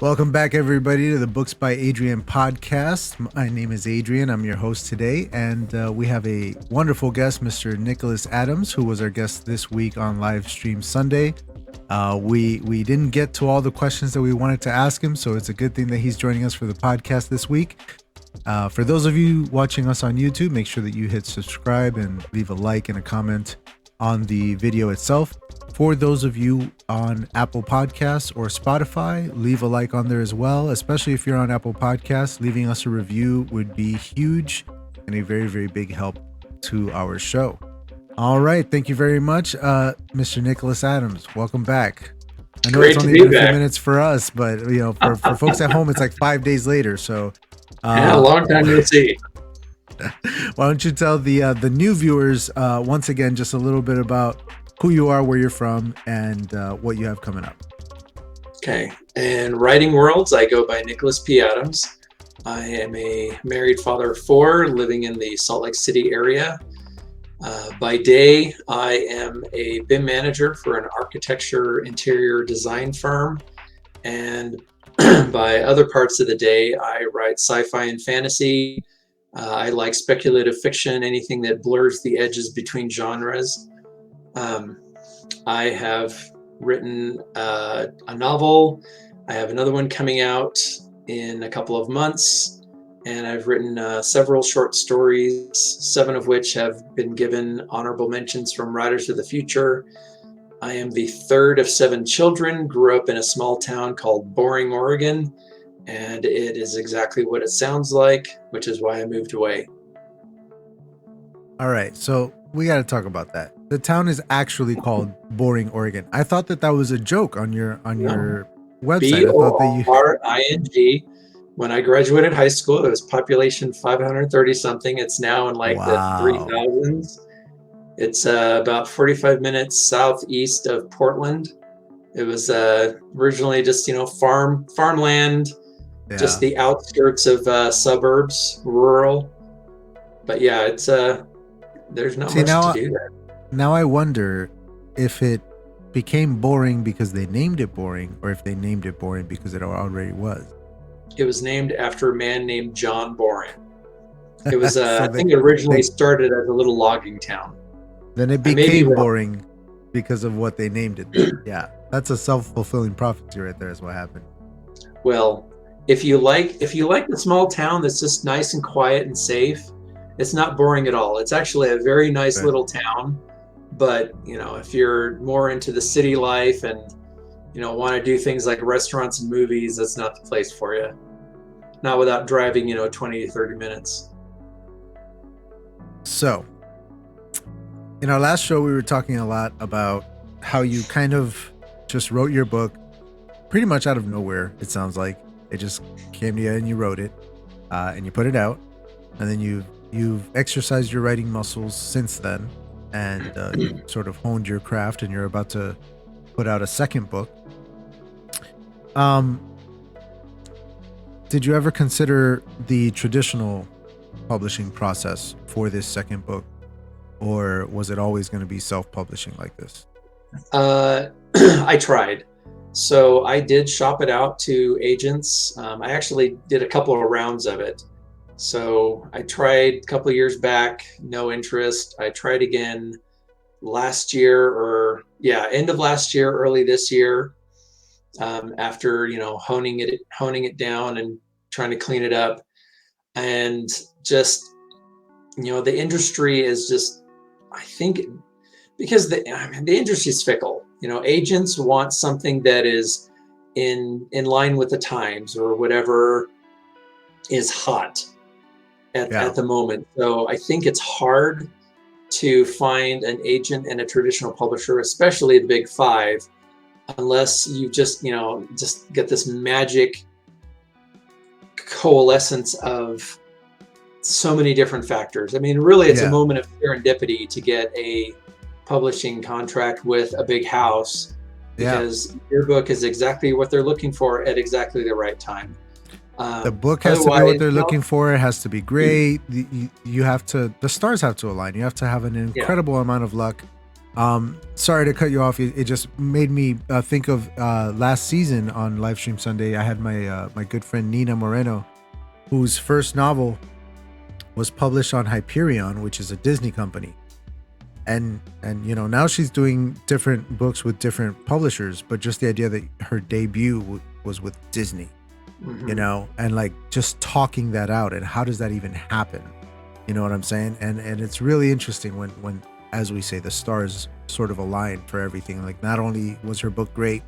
Welcome back, everybody, to the Books by Adrian podcast. My name is Adrian. I'm your host today, and we have a wonderful guest, Mr. Nicholas Adams, who was our guest this week on Livestream Sunday. We didn't get to all the questions that we wanted to ask him, so it's a good thing that he's joining us for the podcast this week. For those of you watching us on YouTube, make sure that you hit subscribe and leave a like and a comment on the video itself. For those of you on Apple Podcasts or Spotify, leave a like on there as well, especially if you're on Apple Podcasts. Leaving us a review would be huge and a very, very big help to our show. All right. Thank you very much, Mr. Nicholas Adams. Welcome back. I know Great it's to only be been a few back. minutes for us, but for folks at home, it's like 5 days later. So Yeah, a long time no see. why don't you tell the new viewers once again just a little bit about who you are, where you're from, and what you have coming up. Okay. In writing worlds, I go by Nicholas P. Adams. I am a married father of 4 living in the Salt Lake City area. By day, I am a BIM manager for an architecture interior design firm. And by other parts of the day, I write sci-fi and fantasy. I like speculative fiction, anything that blurs the edges between genres. I have written a novel. I have another one coming out in a couple of months, and I've written several short stories, 7 of which have been given honorable mentions from Writers of the Future. I am the 3rd of 7 children, grew up in a small town called Boring, Oregon, and it is exactly what it sounds like, which is why I moved away. All right, so we got to talk about that. The town is actually called Boring, Oregon. I thought that was a joke on your website. I thought that you Boring. When I graduated high school, it was population 530 something. It's now in like the 3,000s. It's about 45 minutes southeast of Portland. It was originally just farmland, just the outskirts of suburbs, rural. But yeah, it's there's not much to do there. Now I wonder if it became boring because they named it boring, or if they named it boring because it already was. It was named after a man named John Boring. It was, I think it originally started as a little logging town. Then it became boring because of what they named it. Yeah, that's a self-fulfilling prophecy right there is what happened. Well, if you like the small town that's just nice and quiet and safe, it's not boring at all. It's actually a very nice little town. But, if you're more into the city life and, want to do things like restaurants and movies, that's not the place for you. Not without driving, 20 to 30 minutes. So, in our last show, we were talking a lot about how you kind of just wrote your book pretty much out of nowhere, it sounds like. It just came to you and you wrote it and you put it out. And then you've exercised your writing muscles since then. And you sort of honed your craft, and you're about to put out a second book. Did you ever consider the traditional publishing process for this second book, or was it always going to be self-publishing like this? I tried. So I did shop it out to agents. I actually did a couple of rounds of it. So I tried a couple of years back, no interest. I tried again last year, end of last year, early this year, after, honing it down and trying to clean it up. And just, the industry is just, I think, because the industry is fickle. Agents want something that is in line with the times or whatever is hot at the moment. So I think it's hard to find an agent and a traditional publisher, especially the big 5, unless you just get this magic coalescence of so many different factors. I mean, really, it's a moment of serendipity to get a publishing contract with a big house, because your book is exactly what they're looking for at exactly the right time. The book has to be what they're looking for. It has to be great. The stars have to align. You have to have an incredible amount of luck Sorry to cut you off. It just made me think of last season on Livestream Sunday. I had my good friend Nina Moreno, whose first novel was published on Hyperion, which is a Disney company. And now she's doing different books with different publishers, but just the idea that her debut was with Disney, and like just talking that out, and how does that even happen? You know what I'm saying? And it's really interesting when as we say, the stars sort of aligned for everything. Like, not only was her book great,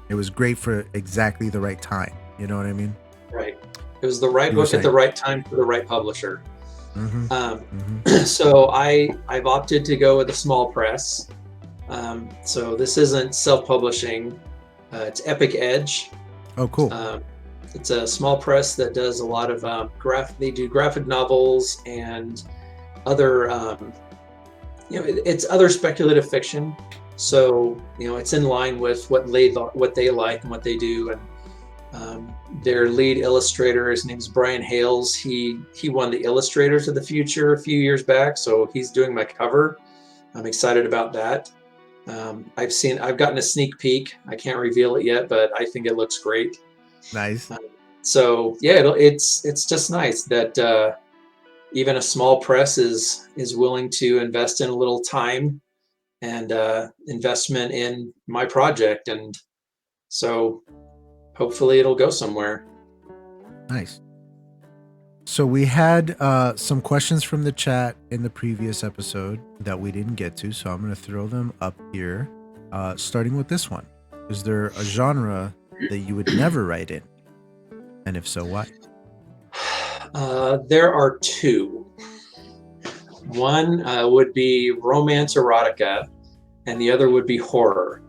it was great for exactly the right time. You know what I mean? Right. It was the right book at the right time for the right publisher. So I've opted to go with a small press. So this isn't self-publishing. It's Epic Edge. Oh, cool. It's a small press that does a lot of they do graphic novels and other it's other speculative fiction. So it's in line with what they like and what they do. And their lead illustrator, his name's Brian Hales. He won the Illustrators of the Future a few years back, so he's doing my cover. I'm excited about that. I've gotten a sneak peek. I can't reveal it yet, but I think it looks great. Nice. So yeah, it's just nice that even a small press is willing to invest in a little time and investment in my project, and so hopefully it'll go somewhere. Nice. So we had some questions from the chat in the previous episode that we didn't get to, so I'm going to throw them up here, starting with this one. Is there a genre that you would never write in? And if so, why? There are two. One would be romance erotica, and the other would be horror.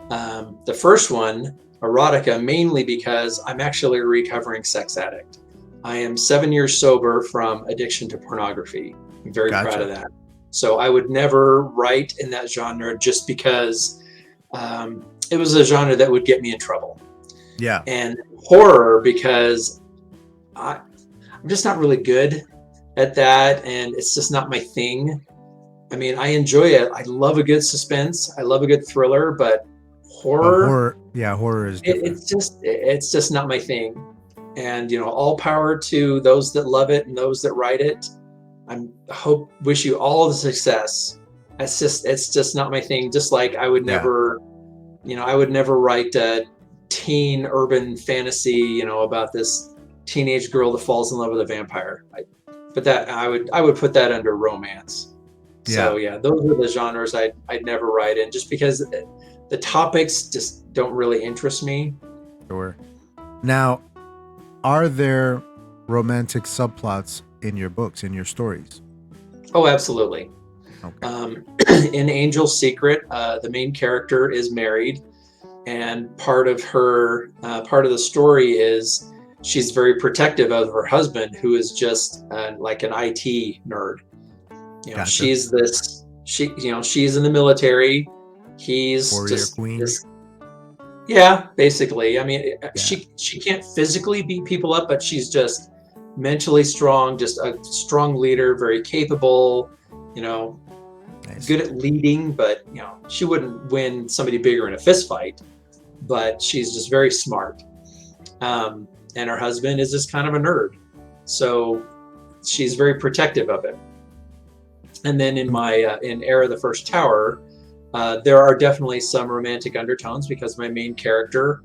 The first one, erotica, mainly because I'm actually a recovering sex addict. I am 7 years sober from addiction to pornography. I'm very proud of that. So I would never write in that genre just because it was a genre that would get me in trouble. Yeah. And horror because I'm just not really good at that, and it's just not my thing. I mean, I enjoy it. I love a good suspense. I love a good thriller, but horror is different. It's just not my thing. And all power to those that love it and those that write it. Wish you all the success. It's just not my thing. Just like I would never, I would never write a teen urban fantasy, about this teenage girl that falls in love with a vampire. I would put that under romance. So yeah, those are the genres I'd never write in, just because the topics just don't really interest me. Sure. Now, are there romantic subplots in your books, in your stories? Oh, absolutely. Okay. In Angel's Secret, the main character is married, and part of the story is she's very protective of her husband, who is just like an IT nerd. Gotcha. She's in the military. He's warrior queen. Yeah, basically. I mean, she can't physically beat people up, but she's just mentally strong, just a strong leader, very capable, nice. Good at leading, but she wouldn't win somebody bigger in a fist fight, but she's just very smart. And her husband is just kind of a nerd. So she's very protective of him. And then in my in Era of the First Tower, there are definitely some romantic undertones, because my main character,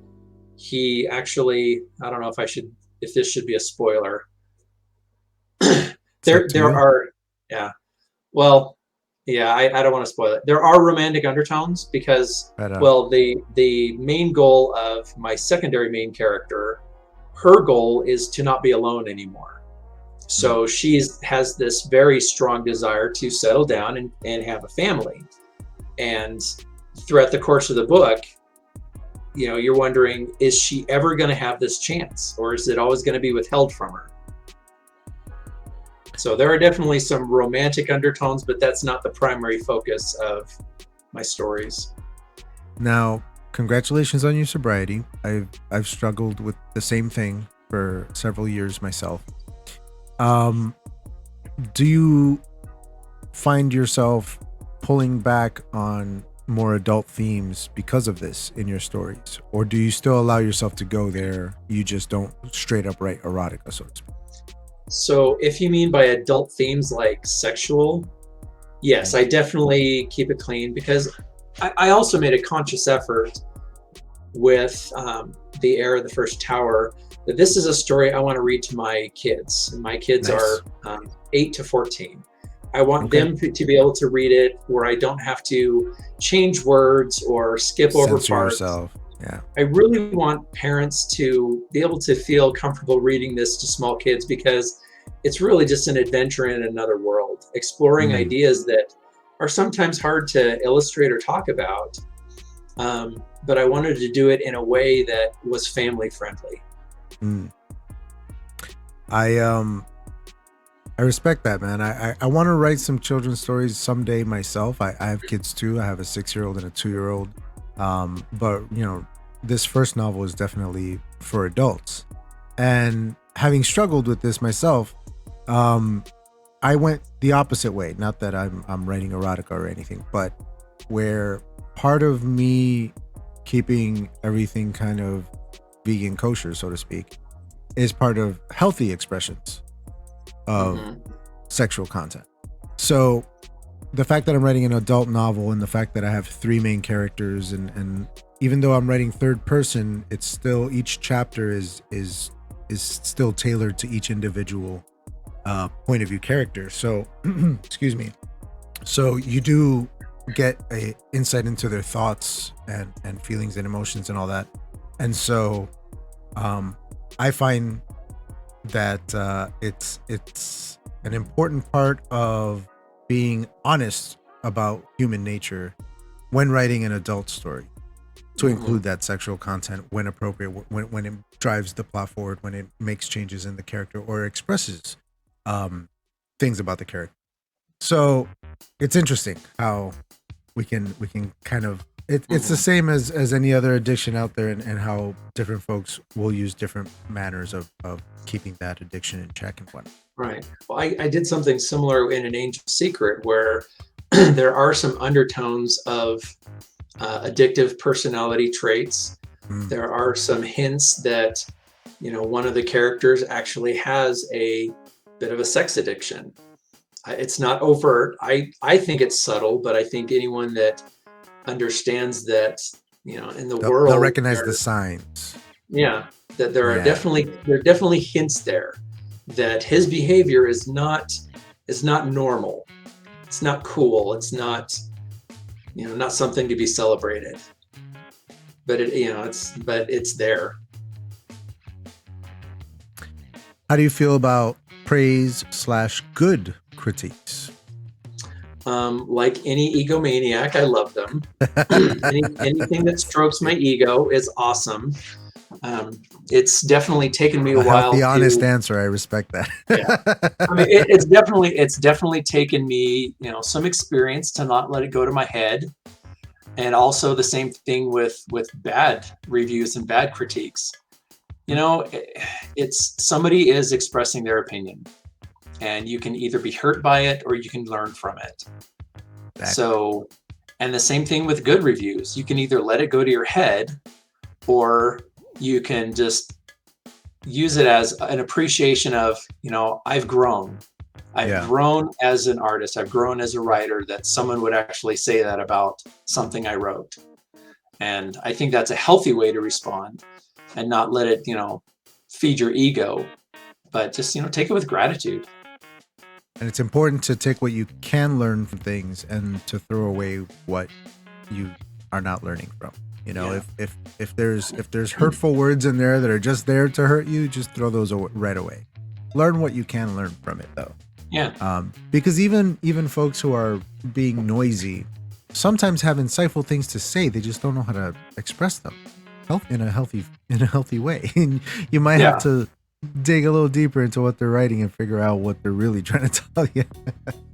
he actually, I don't know if this should be a spoiler. There are, I don't want to spoil it. There are romantic undertones because, the main goal of my secondary main character, her goal is to not be alone anymore. So she has this very strong desire to settle down and have a family. And throughout the course of the book, you're wondering, is she ever going to have this chance, or is it always going to be withheld from her? So there are definitely some romantic undertones, but that's not the primary focus of my stories. Now, congratulations on your sobriety. I've struggled with the same thing for several years myself. Do you find yourself pulling back on more adult themes because of this in your stories, or do you still allow yourself to go there? You just don't straight up write erotica, so to speak. So if you mean by adult themes like sexual, yes, I definitely keep it clean, because I also made a conscious effort with The Heir of the First Tower that this is a story I want to read to my kids. And my kids Nice. are 8 to 14. I want them to be able to read it where I don't have to change words or skip over Censor parts. yourself. Yeah. I really want parents to be able to feel comfortable reading this to small kids, because it's really just an adventure in another world, exploring ideas that are sometimes hard to illustrate or talk about. But I wanted to do it in a way that was family friendly. I respect that, man. I want to write some children's stories someday myself. I have kids too. I have a 6-year-old and a 2-year-old. But you know, this first novel is definitely for adults. And having struggled with this myself, I went the opposite way. Not that I'm writing erotica or anything, but where part of me keeping everything kind of vegan kosher, so to speak, is part of healthy expressions of sexual content. So the fact that I'm writing an adult novel and the fact that I have 3 main characters, and even though I'm writing third person, it's still, each chapter is still tailored to each individual point of view character. So excuse me. So you do get a insight into their thoughts and feelings and emotions and all that. And so I find that it's an important part of being honest about human nature when writing an adult story, to include that sexual content when appropriate, when it drives the plot forward, when it makes changes in the character or expresses things about the character. So it's interesting how we can kind of, it's the same as any other addiction out there, and how different folks will use different manners of keeping that addiction in check and whatnot. Right. Well, I did something similar in An Angel Secret, where there are some undertones of addictive personality traits. There are some hints that, you know, one of the characters actually has a bit of a sex addiction. It's not overt. I think it's subtle, but I think anyone that understands that, you know, in the world, they'll recognize the signs. Yeah, that there are definitely hints there that his behavior is not normal. It's not cool. It's not, you know, not something to be celebrated. But it's there. How do you feel about praise/good critiques? Like any egomaniac, I love them. Anything that strokes my ego is awesome. It's definitely taken me a while. The honest answer, I respect that. Yeah. I mean, it's definitely taken me, you know, some experience to not let it go to my head, and also the same thing with bad reviews and bad critiques. You know, it's somebody is expressing their opinion, and you can either be hurt by it or you can learn from it. Exactly. So, and the same thing with good reviews. You can either let it go to your head, or you can just use it as an appreciation of, you know, I've grown. I've grown as an artist. I've grown as a writer, that someone would actually say that about something I wrote. And I think that's a healthy way to respond, and not let it, you know, feed your ego, but just, you know, take it with gratitude. And it's important to take what you can learn from things and to throw away what you are not learning from. You know, if there's hurtful words in there that are just there to hurt you, just throw those right away. Learn what you can learn from it, though. Yeah. Because even folks who are being noisy sometimes have insightful things to say. They just don't know how to express them in a healthy way. And you might have to dig a little deeper into what they're writing and figure out what they're really trying to tell you.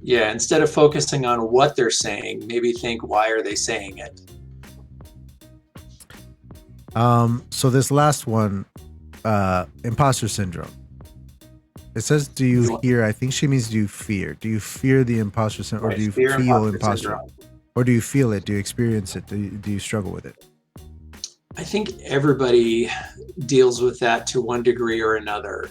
Yeah. Instead of focusing on what they're saying, maybe think, why are they saying it? So this last one, imposter syndrome. It says, do you hear? I think she means, do you fear? Do you fear the imposter syndrome, or do you feel imposter? or do you feel it? Do you experience it? Do you struggle with it? I think everybody deals with that to one degree or another.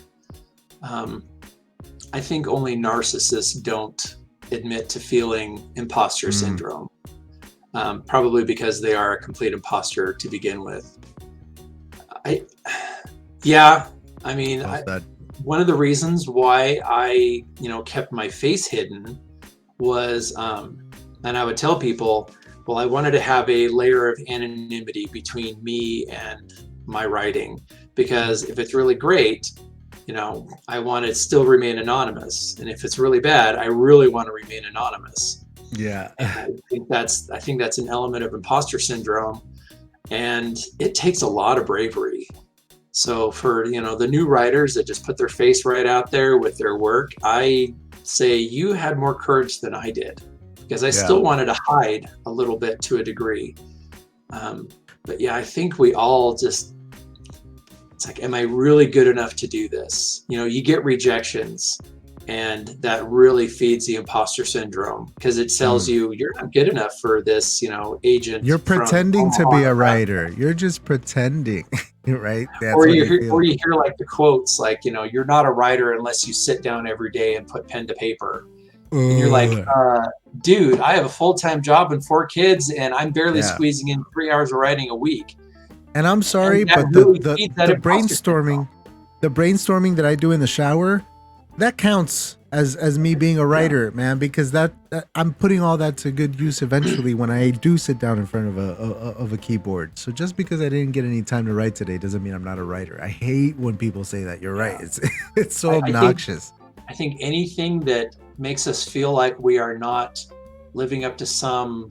I think only narcissists don't admit to feeling imposter syndrome, probably because they are a complete imposter to begin with. One of the reasons why I, kept my face hidden was, and I would tell people, well, I wanted to have a layer of anonymity between me and my writing, because if it's really great, I want to still remain anonymous. And if it's really bad, I really want to remain anonymous. Yeah. And I think that's an element of imposter syndrome, and it takes a lot of bravery. So for, the new writers that just put their face right out there with their work, I say you had more courage than I did, because I still wanted to hide a little bit to a degree. But yeah, I think we all just, it's like, am I really good enough to do this? You get rejections, and that really feeds the imposter syndrome, because it tells you you're not good enough for this, agent. You're pretending to be a writer. You're just pretending, right? That's or you hear like the quotes, like, you're not a writer unless you sit down every day and put pen to paper. And you're like, dude, I have a full-time job and 4 kids, and I'm barely squeezing in 3 hours of writing a week. And I'm sorry, but really the brainstorming that I do in the shower, that counts as me being a writer, man, because that I'm putting all that to good use eventually when I do sit down in front of a keyboard. So just because I didn't get any time to write today doesn't mean I'm not a writer. I hate when people say that. You're right. It's so obnoxious. I think anything that makes us feel like we are not living up to some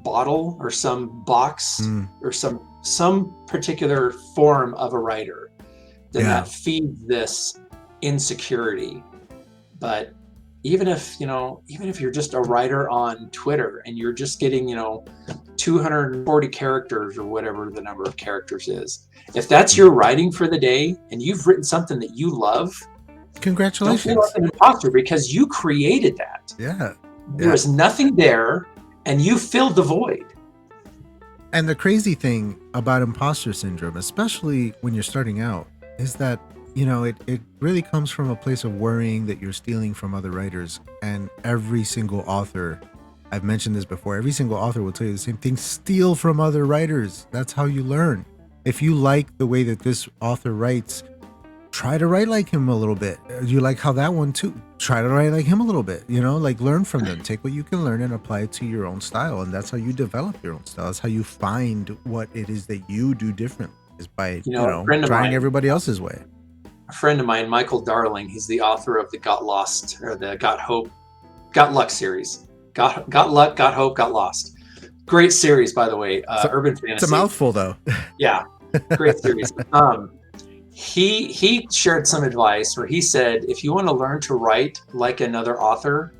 bottle or some box or some particular form of a writer, then that feeds this insecurity. But even if you're just a writer on Twitter and you're just getting 240 characters or whatever the number of characters is, if that's your writing for the day and you've written something that you love, congratulations. Don't feel like an imposter, because you created that. There was nothing there, and you filled the void. And the crazy thing about imposter syndrome, especially when you're starting out, is that it really comes from a place of worrying that you're stealing from other writers. And every single author, I've mentioned this before, every single author will tell you the same thing: steal from other writers. That's how you learn. If you like the way that this author writes, try to write like him a little bit. You like how that one too, try to write like him a little bit, learn from them. Take what you can learn and apply it to your own style. And that's how you develop your own style. That's how you find what it is that you do differently, is by trying everybody else's way. A friend of mine, Michael Darling, he's the author of the Got Lost, or the Got Hope, Got Luck series. Got Luck, Got Hope, Got Lost. Great series, by the way. Urban fantasy. It's a mouthful, though. Yeah, great series. He shared some advice where he said, if you want to learn to write like another author,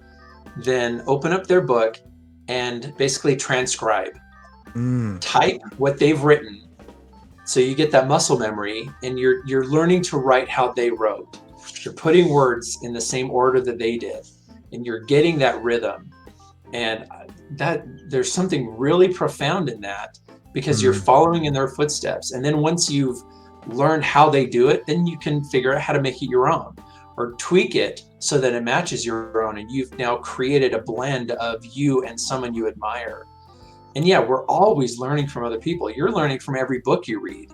then open up their book and basically transcribe. Type what they've written, so you get that muscle memory, and you're learning to write how they wrote. You're putting words in the same order that they did, and you're getting that rhythm. And that there's something really profound in that, because you're following in their footsteps. And then once you've learned how they do it, then you can figure out how to make it your own, or tweak it so that it matches your own, and you've now created a blend of you and someone you admire. And yeah, we're always learning from other people. You're learning from every book you read.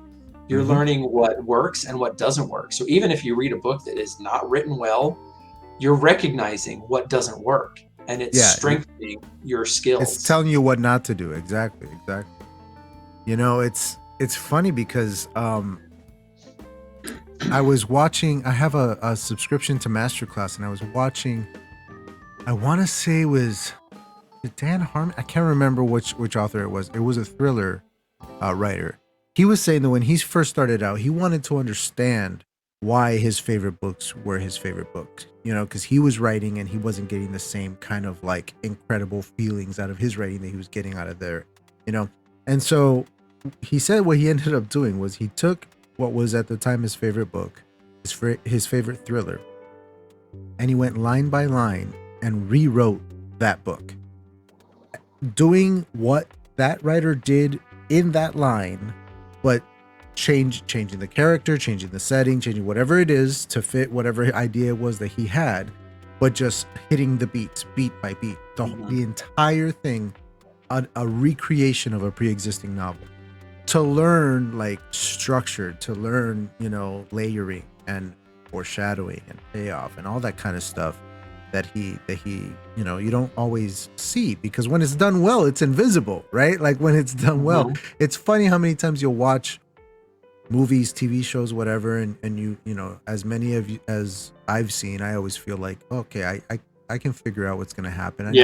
You're learning what works and what doesn't work. So even if you read a book that is not written well, you're recognizing what doesn't work, and it's strengthening your skills. It's telling you what not to do. Exactly. It's funny because I was watching, I have a subscription to Masterclass, and I was watching, I want to say it was Dan Harmon. I can't remember which author it was. It was a thriller writer. He was saying that when he first started out, he wanted to understand why his favorite books were his favorite books, because he was writing and he wasn't getting the same kind of like incredible feelings out of his writing that he was getting out of there, And so he said what he ended up doing was he took what was at the time his favorite book, his favorite thriller, and he went line by line and rewrote that book. doing what that writer did in that line, but changing the character, changing the setting, changing whatever it is to fit whatever idea it was that he had, but just hitting the beats beat by beat, the entire thing, a recreation of a pre-existing novel, to learn like structure, to learn, you know, layering and foreshadowing and payoff and all that kind of stuff that he you know, you don't always see, because when it's done well, it's invisible, right? Like when it's done well, it's funny how many times you'll watch movies, TV shows, whatever, and you know, as many of you as I've seen, I always feel like, okay, I can figure out what's going to happen.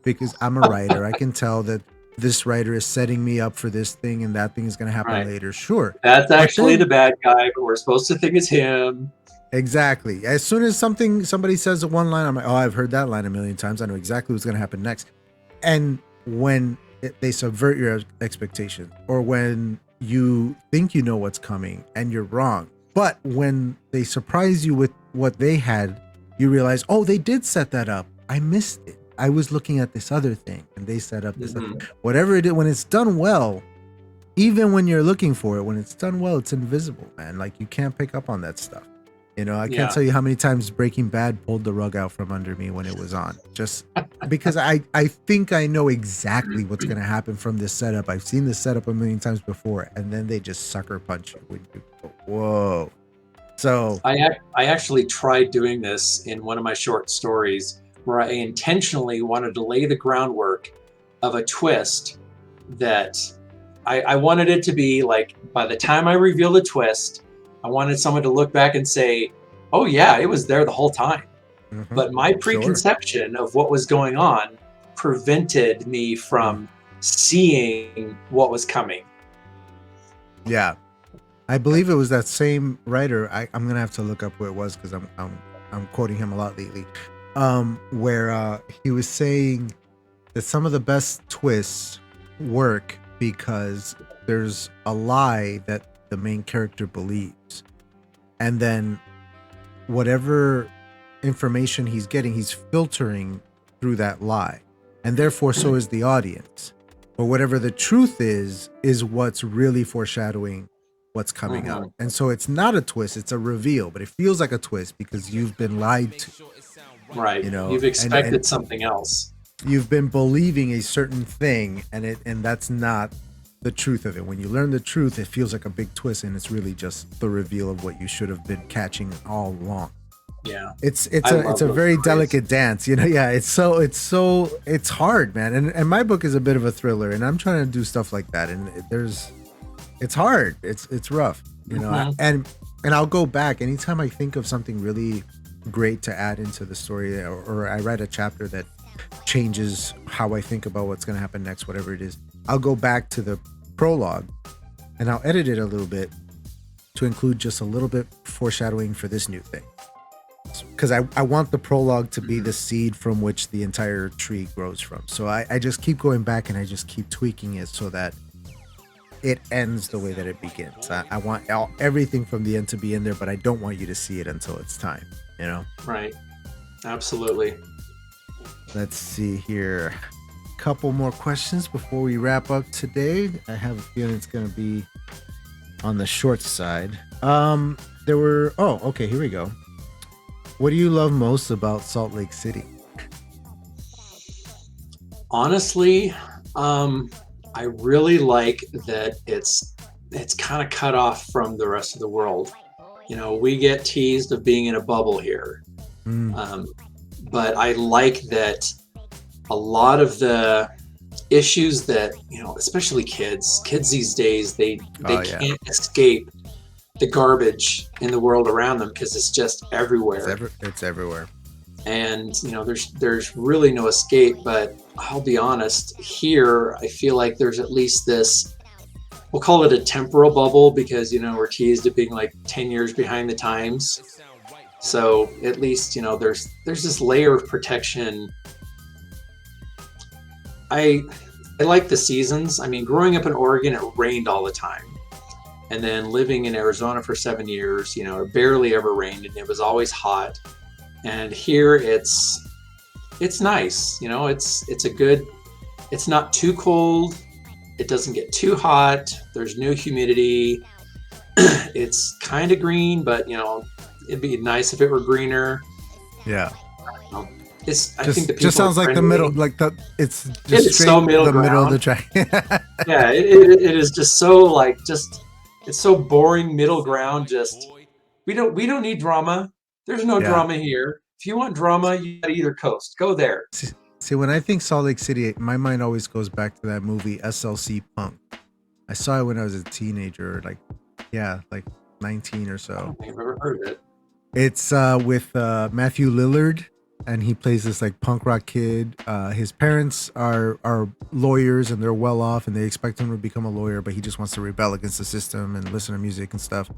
Because I'm a writer, I can tell that this writer is setting me up for this thing and that thing is going to happen later. Sure, that's actually the bad guy, but we're supposed to think it's him. Exactly. As soon as somebody says one line, I'm like, oh, I've heard that line a million times. I know exactly what's going to happen next. And when they subvert your expectations, or when you think you know what's coming and you're wrong, but when they surprise you with what they had, you realize, oh, they did set that up. I missed it. I was looking at this other thing and they set up this other, whatever it is. When it's done well, even when you're looking for it, when it's done well, it's invisible, man. Like you can't pick up on that stuff. You know, I can't tell you how many times Breaking Bad pulled the rug out from under me when it was on, just because I think I know exactly what's going to happen from this setup. I've seen this setup a million times before, and then they just sucker punch you when you go, whoa. So I actually tried doing this in one of my short stories where I intentionally wanted to lay the groundwork of a twist that I wanted it to be like, by the time I reveal the twist, I wanted someone to look back and say, oh yeah, it was there the whole time. But my preconception of what was going on prevented me from seeing what was coming. Yeah. I believe it was that same writer. I'm going to have to look up who it was, because I'm quoting him a lot lately. Where he was saying that some of the best twists work because there's a lie that the main character believes, and then whatever information he's getting, he's filtering through that lie, and therefore so is the audience. But whatever the truth is what's really foreshadowing what's coming up. And so it's not a twist, it's a reveal, but it feels like a twist because you've been lied to. Right. You know, you've expected something else. You've been believing a certain thing, and that's not the truth of it. When you learn the truth, it feels like a big twist, and it's really just the reveal of what you should have been catching all along. Yeah. It's a very delicate dance, you know. Yeah, it's hard, man. And my book is a bit of a thriller, and I'm trying to do stuff like that, and it's hard. It's rough, you know. And I'll go back anytime I think of something really great to add into the story, or I write a chapter that changes how I think about what's going to happen next, whatever it is. I'll go back to the prologue and I'll edit it a little bit to include just a little bit foreshadowing for this new thing, because I want the prologue to be the seed from which the entire tree grows from. So I just keep going back and I just keep tweaking it so that it ends the way that it begins. I want everything from the end to be in there, but I don't want you to see it until it's time, you know? Right. Absolutely. Let's see here. Couple more questions before we wrap up today. I have a feeling it's going to be on the short side. Okay, here we go. What do you love most about Salt Lake City? Honestly, I really like that it's kind of cut off from the rest of the world. You know, we get teased of being in a bubble here. But I like that a lot of the issues that, you know, especially kids these days, they can't escape the garbage in the world around them because it's just everywhere. It's everywhere. And, you know, there's really no escape. But I'll be honest, here, I feel like there's at least this, we'll call it a temporal bubble, because, you know, we're teased at being like 10 years behind the times. So at least, you know, there's this layer of protection. I like the seasons. I mean, growing up in Oregon, it rained all the time. And then living in Arizona for 7 years, you know, it barely ever rained and it was always hot. And here it's nice. You know, it's a good it's not too cold. It doesn't get too hot. There's no humidity. It's kind of green, but it'd be nice if it were greener. Yeah. I think the people just sounds like the middle, like it's just it is straight so middle the ground. middle of the track. Yeah, it is just so it's so boring middle ground. Just we don't need drama. There's no drama here. If you want drama, you got either coast. Go there. See, when I think Salt Lake City, my mind always goes back to that movie SLC Punk. I saw it when I was a teenager, like 19 or so. I don't think I've ever heard of it. It's with Matthew Lillard, and he plays this like punk rock kid. His parents are lawyers, and they're well off, and they expect him to become a lawyer, but he just wants to rebel against the system and listen to music and stuff.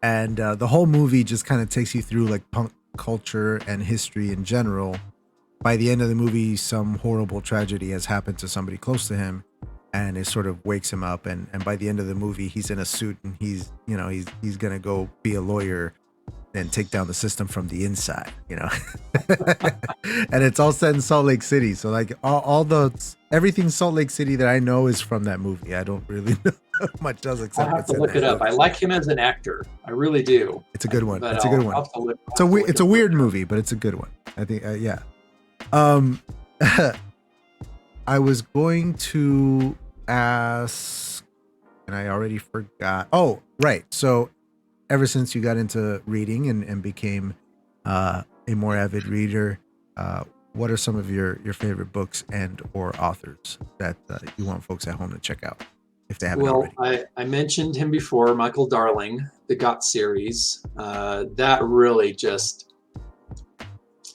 And the whole movie just kind of takes you through like punk culture and history in general. By the end of the movie, some horrible tragedy has happened to somebody close to him, and it sort of wakes him up. And by the end of the movie, he's in a suit, and he's gonna go be a lawyer and take down the system from the inside, And it's all set in Salt Lake City. So like everything Salt Lake City that I know is from that movie. I don't really know much else except I'll have to look it up. I like him as an actor. I really do. It's a good one. But It's a good one. It's a weird movie, but it's a good one. I think. Yeah. I was going to ask, and I already forgot. Oh, right. So ever since you got into reading and became a more avid reader, what are some of your favorite books and or authors that you want folks at home to check out if they haven't already? I mentioned him before, Michael Darling, the Got series. That really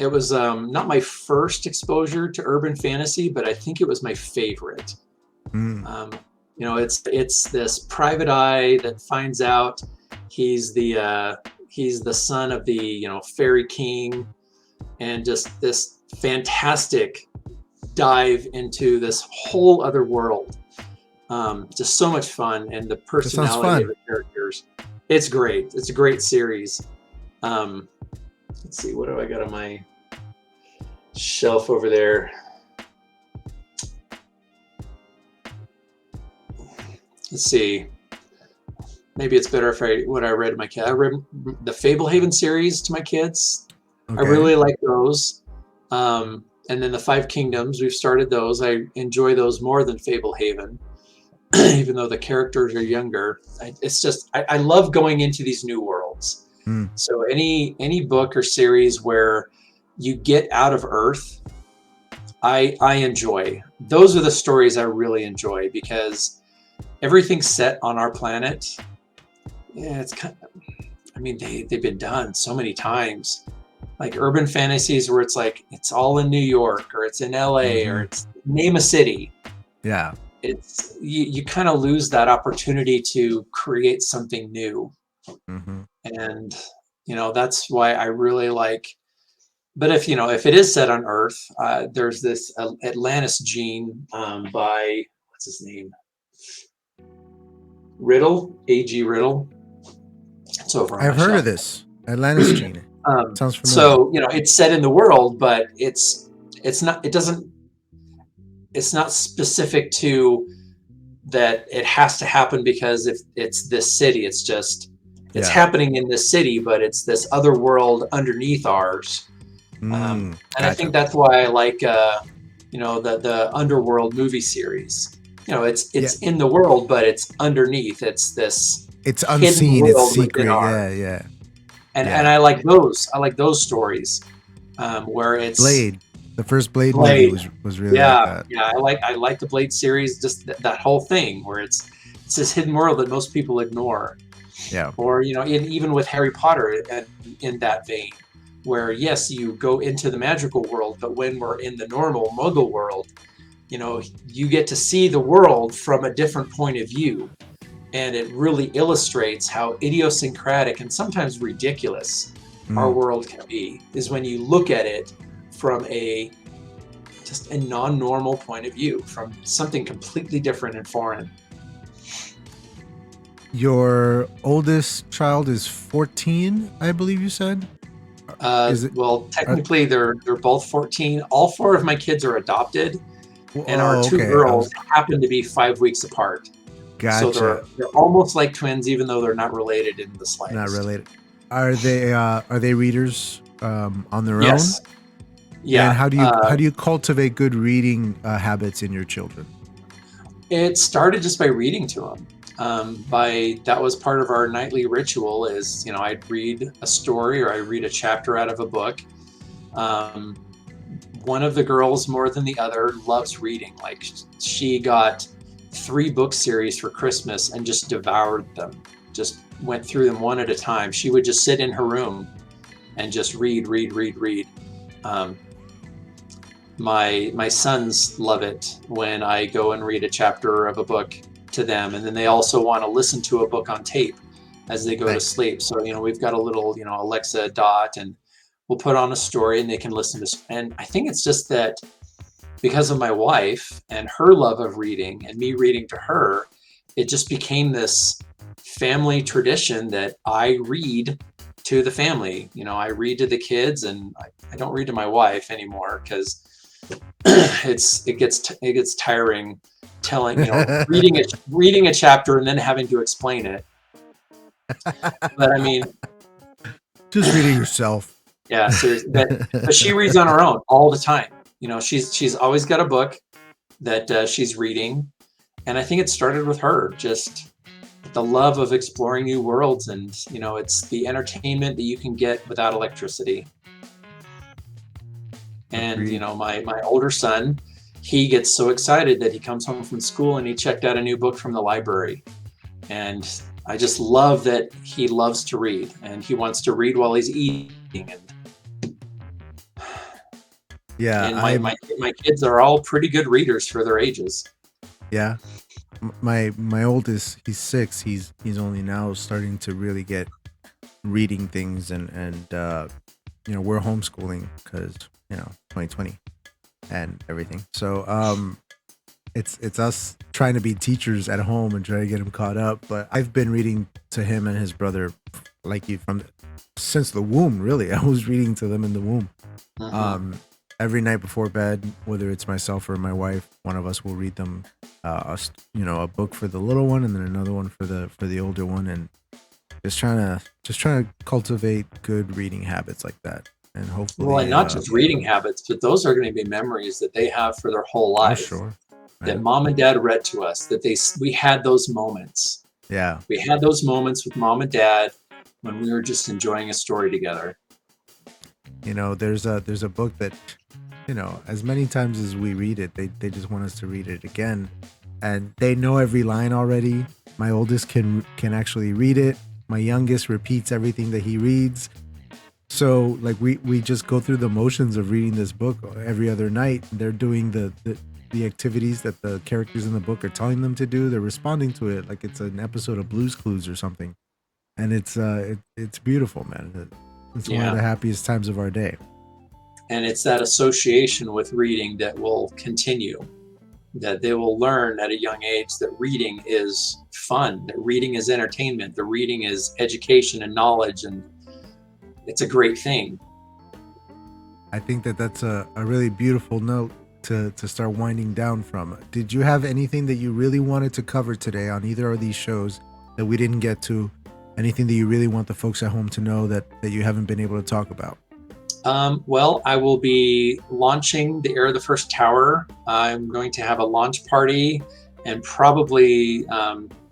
it was not my first exposure to urban fantasy, but I think it was my favorite. It's this private eye that finds out he's the son of the fairy king, and just this fantastic dive into this whole other world. Just so much fun, and the personality of the characters. It's great. It's a great series. Let's see, what do I got on my shelf over there? Let's see. Maybe it's better if I read to my kid. I read the Fablehaven series to my kids. Okay. I really like those. And then the Five Kingdoms, we've started those. I enjoy those more than Fablehaven, even though the characters are younger. I love going into these new worlds. So any book or series where you get out of Earth, I enjoy. Those are the stories I really enjoy, because everything's set on our planet. Yeah, it's they've been done so many times. Like urban fantasies where it's like it's all in New York, or it's in LA, or it's name a city. Yeah. It's you kind of lose that opportunity to create something new. And that's why I really like. But if it is set on Earth, there's this Atlantis gene by what's his name? Riddle, A.G. Riddle. It's over on I've heard of this Atlantis gene. Sounds familiar. So it's set in the world, but it's not specific to that. It has to happen because if it's this city, it's happening in this city, but it's this other world underneath ours. And I think that's why I like the Underworld movie series. It's in the world, but it's underneath. It's unseen, it's secret. Yeah. And I like those. I like those stories where it's Blade. The first Blade movie was really like that. Yeah. I like the Blade series. Just that whole thing where it's this hidden world that most people ignore. Yeah. Or even with Harry Potter in that vein, where yes, you go into the magical world, but when we're in the normal Muggle world, you get to see the world from a different point of view. And it really illustrates how idiosyncratic and sometimes ridiculous our world can be, is when you look at it from just a non-normal point of view, from something completely different and foreign. Your oldest child is 14, I believe you said? Well, technically they're both 14. All four of my kids are adopted. and our Oh, two okay. girls happen to be 5 weeks apart. So Gotcha. they're almost like twins, even though they're not related in the Not slightest. related. Are they readers on their own? Yes. And Yeah. how do you cultivate good reading habits in your children? It started just by reading to them. That was part of our nightly ritual. Is I'd read a story or I read a chapter out of a book. Um, One of the girls more than the other loves reading. Like she got 3 book series for Christmas and just devoured them. Just went through them one at a time. She would just sit in her room and just read, read, read, read. Um, my sons love it when I go and read a chapter of a book to them, and then they also want to listen to a book on tape as they go to Nice. sleep. So we've got a little Alexa Dot, and we'll put on a story and they can listen to. And I think it's just that because of my wife and her love of reading and me reading to her, it just became this family tradition that I read to the family. I read to the kids, and I don't read to my wife anymore because it gets tiring telling reading a chapter and then having to explain it. But I mean, Just reading yourself. yeah, seriously. But she reads on her own all the time. She's always got a book that she's reading, and I think it started with her, just the love of exploring new worlds, and it's the entertainment that you can get without electricity. And Agreed. my older son, he gets so excited that he comes home from school and he checked out a new book from the library. And I just love that he loves to read and he wants to read while he's eating. Yeah, And my kids are all pretty good readers for their ages. yeah. My oldest, he's 6. He's only now starting to really get reading things, and we're homeschooling because 2020 and everything. So it's us trying to be teachers at home and try to get him caught up. But I've been reading to him and his brother since the womb. Really, I was reading to them in the womb. Every night before bed, whether it's myself or my wife, one of us will read them a book for the little one and then another one for the older one, and just trying to cultivate good reading habits like that. And hopefully, well, and not just reading habits, but those are going to be memories that they have for their whole life. Sure. That mom and dad read to us, that we had those moments. Yeah. We had those moments with mom and dad when we were just enjoying a story together. There's a book that, as many times as we read it, they just want us to read it again. And they know every line already. My oldest can actually read it. My youngest repeats everything that he reads. So like we just go through the motions of reading this book every other night. They're doing the activities that the characters in the book are telling them to do. They're responding to it like it's an episode of Blue's Clues or something. And it's beautiful, man. It's one of the happiest times of our day. And it's that association with reading that will continue, that they will learn at a young age that reading is fun, that reading is entertainment, that reading is education and knowledge, and it's a great thing. I think that's a really beautiful note to start winding down from. Did you have anything that you really wanted to cover today on either of these shows that we didn't get to? Anything that you really want the folks at home to know that you haven't been able to talk about? Well, I will be launching the Heir of the First Tower. I'm going to have a launch party and probably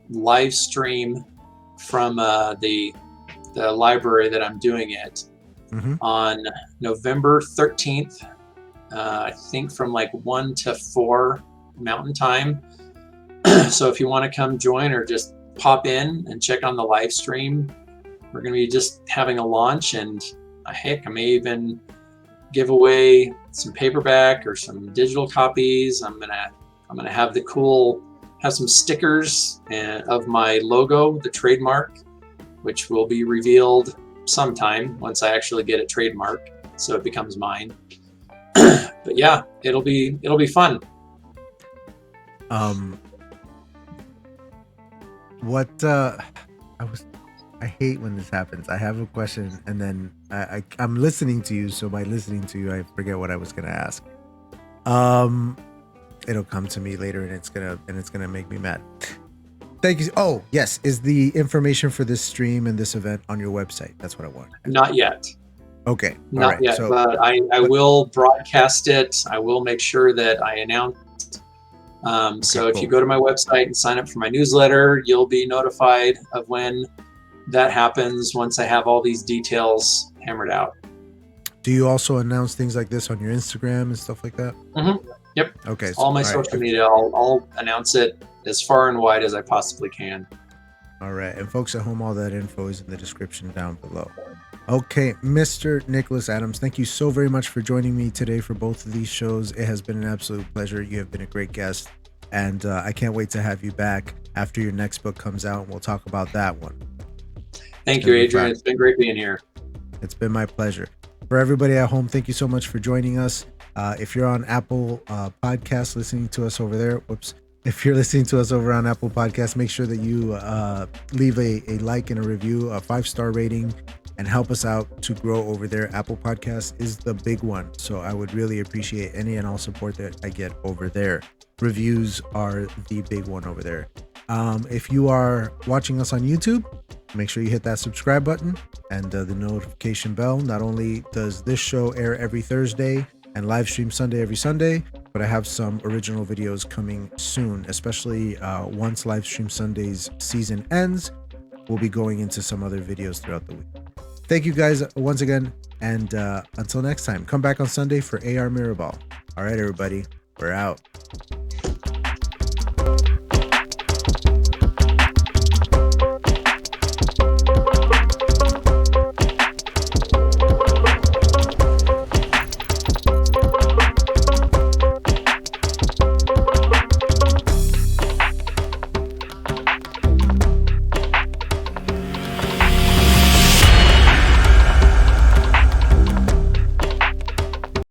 live stream from the library that I'm doing it on November 13th. I think from like 1 to 4 Mountain Time. So if you want to come join or just pop in and check on the live stream, we're going to be just having a launch, and heck, I may even give away some paperback or some digital copies. I'm gonna have some stickers of my logo, the trademark, which will be revealed sometime once I actually get it trademarked, so it becomes mine. But yeah, it'll be fun. I hate when this happens. I have a question and then I'm listening to you, so by listening to you I forget what I was gonna ask. it'll come to me later, and it's gonna make me mad. Thank you. Oh yes, is the information for this stream and this event on your website? That's what I want. Not yet. Okay. Not yet, but I will broadcast it. I will make sure that I announce. So if you go to my website and sign up for my newsletter, you'll be notified of when that happens once I have all these details hammered out. Do you also announce things like this on your Instagram and stuff like that? Mm-hmm. Yep. Okay. All my social media, I'll announce it as far and wide as I possibly can. All right. And folks at home, all that info is in the description down below. Okay, Mr. Nicholas Adams, thank you so very much for joining me today for both of these shows. It has been an absolute pleasure. You have been a great guest, and I can't wait to have you back after your next book comes out, and we'll talk about that one. Thank you, Adrian. It's been great being here. It's been my pleasure. For everybody at home, thank you so much for joining us. If you're on Apple Podcasts listening to us over there, if you're listening to us over on Apple Podcasts, make sure that you leave a like and a review, a 5-star rating, and help us out to grow over there. Apple Podcasts is the big one, so I would really appreciate any and all support that I get over there. Reviews are the big one over there. If you are watching us on YouTube, make sure you hit that subscribe button and the notification bell. Not only does this show air every Thursday and live stream Sunday every Sunday, but I have some original videos coming soon, especially once Live Stream Sunday's season ends. We'll be going into some other videos throughout the week. Thank you guys once again, and until next time, come back on Sunday for AR Mirrorball. All right, everybody, we're out.